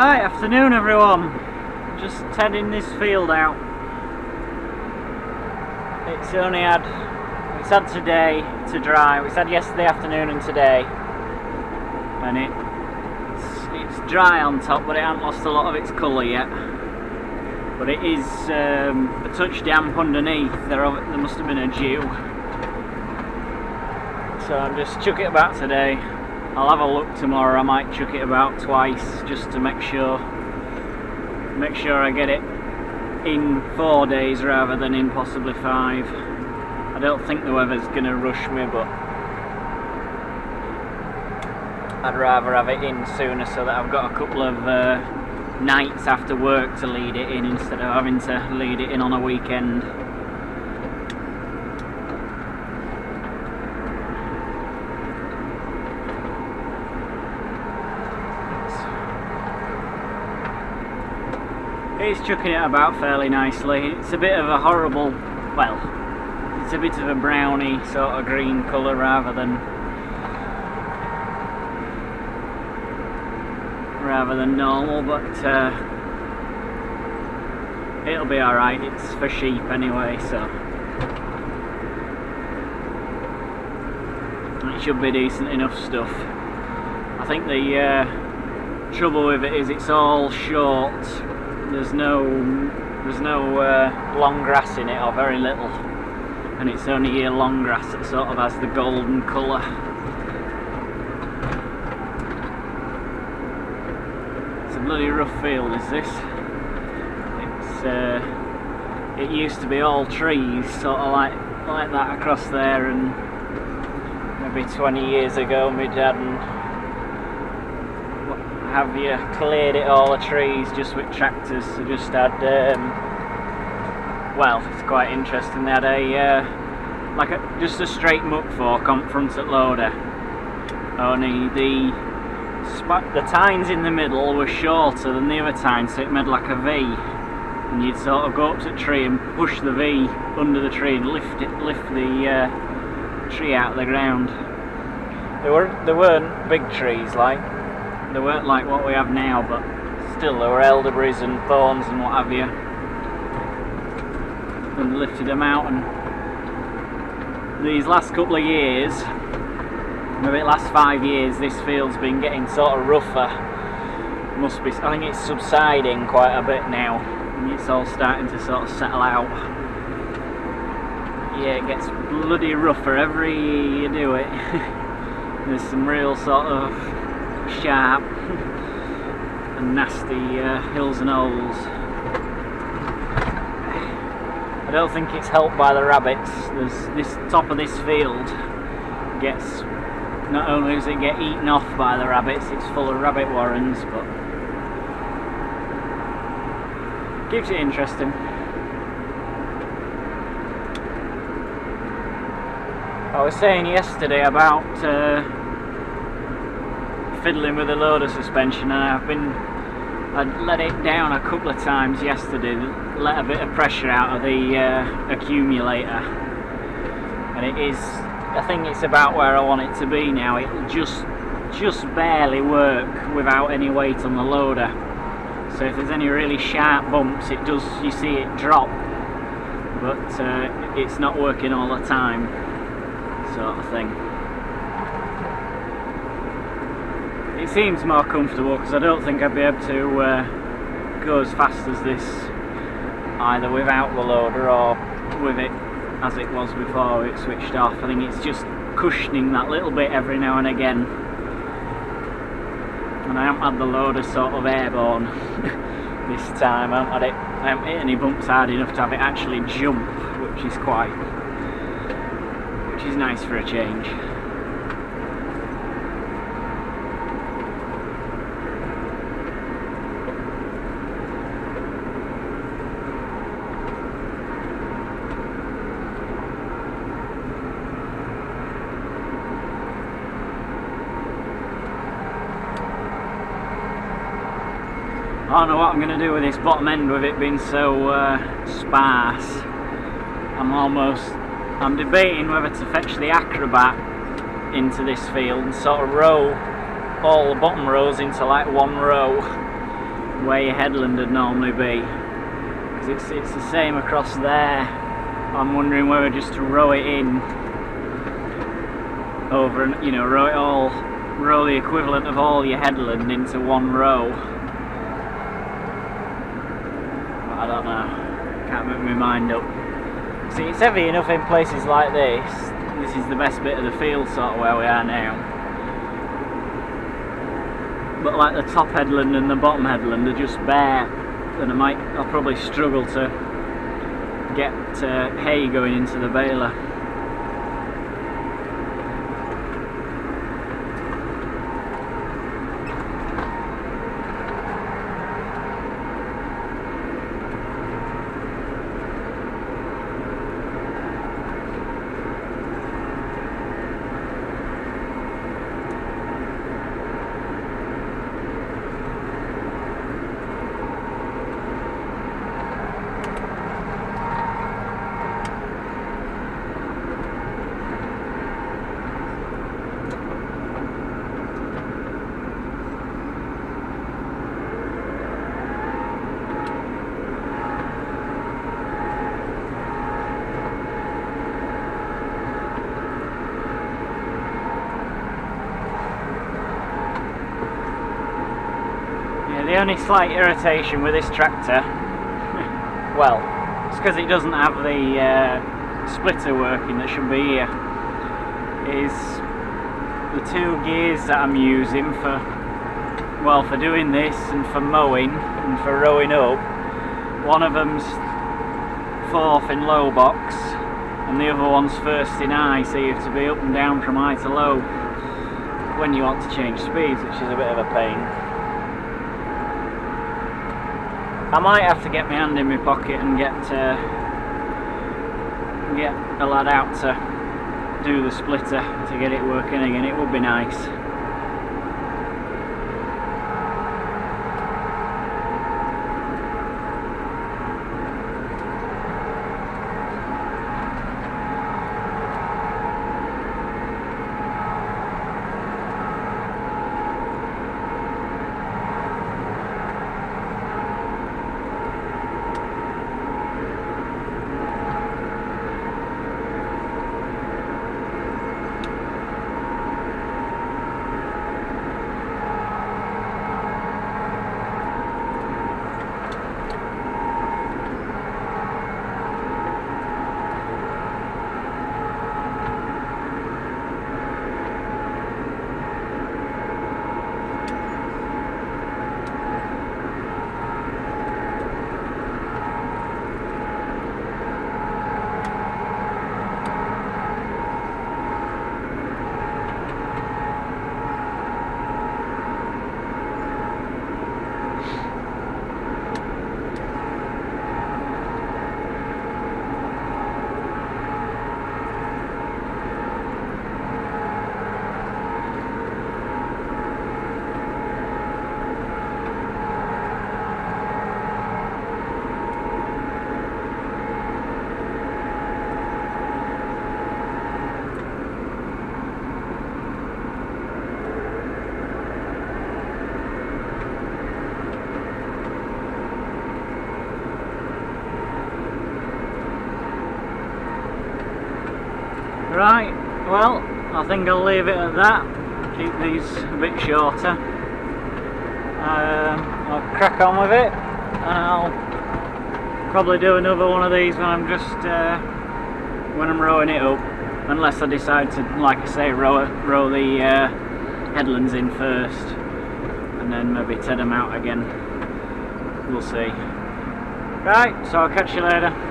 Right, afternoon everyone. Just heading this field out. It's had today to dry. It's had yesterday afternoon and today, and it's dry on top, but it hasn't lost a lot of its colour yet. But it is a touch damp underneath. There must have been a dew. So I'm just chucking it about today. I'll have a look tomorrow. I might chuck it about twice just to make sure I get it in 4 days rather than in possibly 5. I don't think the weather's going to rush me, but I'd rather have it in sooner so that I've got a couple of nights after work to lead it in instead of having to lead it in on a weekend. It's chucking it about fairly nicely. It's a bit of a horrible, well, it's a bit of a browny sort of green colour rather than normal, but it'll be alright. It's for sheep anyway, so it should be decent enough stuff. I think the trouble with it is it's all short. There's no long grass in it, or very little, and it's only your long grass that sort of has the golden colour. It's a bloody rough field, is this? It used to be all trees, sort of like that across there, and maybe 20 years ago my dad and have you cleared it all the trees just with tractors. So just had well, it's quite interesting. They had just a straight muck fork on front at loader, only the tines in the middle were shorter than the other tines, so it made like a V, and you'd sort of go up to the tree and push the V under the tree and lift the tree out of the ground. They weren't big trees, they weren't like what we have now, but still there were elderberries and thorns and what have you, and lifted them out. And these last couple of years, maybe the last 5 years, this field's been getting sort of rougher. I think it's subsiding quite a bit now, and it's all starting to sort of settle out. Yeah, it gets bloody rougher every year you do it. There's some real sort of sharp and nasty hills and holes. I don't think it's helped by the rabbits. This top of this field gets, not only does it get eaten off by the rabbits, it's full of rabbit warrens, but keeps it interesting. I was saying yesterday about fiddling with the loader suspension, and I'd let it down a couple of times yesterday, let a bit of pressure out of the accumulator, and I think it's about where I want it to be now. It'll just barely work without any weight on the loader, so if there's any really sharp bumps, you see it drop, but it's not working all the time, sort of thing. It seems more comfortable because I don't think I'd be able to go as fast as this either without the loader or with it as it was before it switched off. I think it's just cushioning that little bit every now and again, and I haven't had the loader sort of airborne this time. I haven't hit any bumps hard enough to have it actually jump, which is nice for a change. I don't know what I'm going to do with this bottom end with it being so sparse. I'm debating whether to fetch the Acrobat into this field and sort of row all the bottom rows into like one row where your headland would normally be, because it's the same across there. I'm wondering whether just to row it in over, and you know, row the equivalent of all your headland into one row. But I don't know, can't make my mind up. See, it's heavy enough in places like this. This is the best bit of the field, sort of where we are now. But like the top headland and the bottom headland are just bare, and I'll probably struggle to get hay going into the baler. The only slight irritation with this tractor, well, it's because it doesn't have the splitter working that should be here, is the two gears that I'm using for doing this and for mowing and for rowing up. One of them's fourth in low box and the other one's first in high, so you have to be up and down from high to low when you want to change speeds, which is a bit of a pain. I might have to get my hand in my pocket and get a lad out to do the splitter to get it working again. It would be nice. Right, well, I think I'll leave it at that. Keep these a bit shorter. I'll crack on with it, and I'll probably do another one of these when I'm when I'm rowing it up, unless I decide to, like I say, row the headlands in first, and then maybe TED them out again. We'll see. Right, so I'll catch you later.